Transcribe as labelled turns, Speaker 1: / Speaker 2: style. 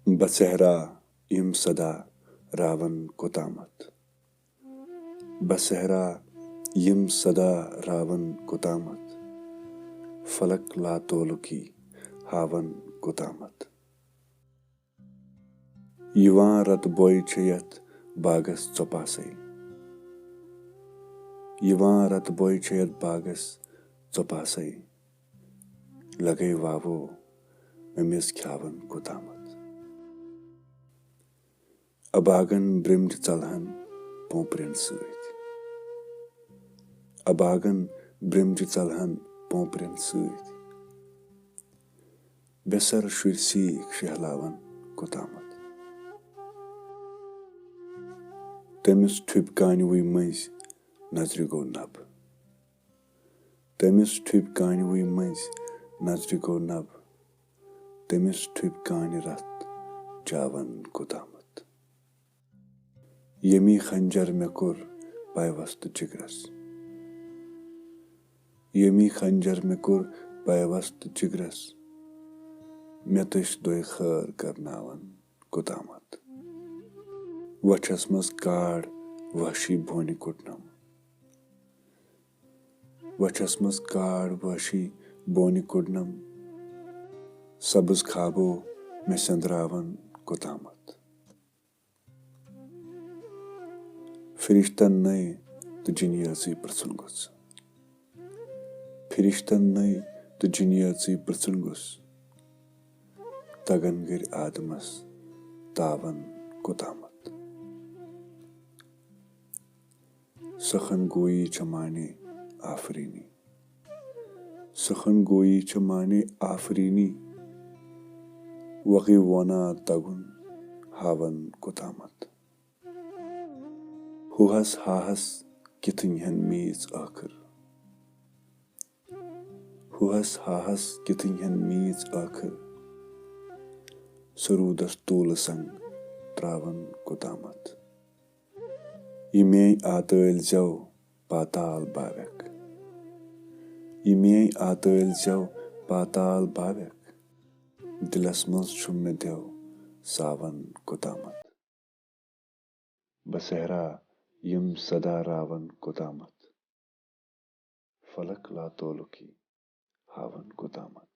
Speaker 1: बसेहरा यम सदा रावन कोतामत। बसेहरा यम सदा रावन कोतामत। फलक लातोलुकी हावन कोतामत। युवां रत बोय छ यथ बागस चौपासै। युवां रत बोय छ यथ बागस चौपासै। लगै वावो मेमिस ख्यावन कोतामत। अबागन ब्रिमड चलहन पोंपरेन सैत। अबागन ब्रिमड चलहन पोंपरेन सैत। बेसर शुर सीख शहलावन कोतामत। तमिस ठुप कानवुई मंज नजरि गो नब। तमिस ठुप कानवुई मंज नजरि गो नब। तमिस ठुप कान रथ जावन कोतामत। यमी खंजर मे कोर पायवस्त जिगरस। यमी खंजर मे कोर पायवस्त जिगरस। मे तस दोय खैर करनावन कोतामत। वछस मस काड़ वहशी बोनि कुटनम। वछस मस काड़ वहशी बोनि कुटनम। सबज खाबो मे संद्रावन कोतामत। फिरिश्तन नय तो जिनियाजी प्रसुनगुस। फिरिश्तन नय तो जिनियाजी प्रसुनगुस। तगन गर आदमस तावन कोतामत। सखन गोई छ माने आफरीनी। सखन गोई छ माने आफरीनी। वगी वोना तगुन हावन कोतामत। हुहस हाहस किथन हन मीज आखिर। हुहस हाहस किथन हन मीज आखिर। सरूदस तूल संग त्रावन कोतामत। यमे आतल जव पाताल बावेक। यमे आतल जव पाताल बावेक। दिलस मज छु मे देव सावन कोतामत। बसेहरा यम सदा रावन कोतामत। फलक लातोलुकी हावन कोतामत।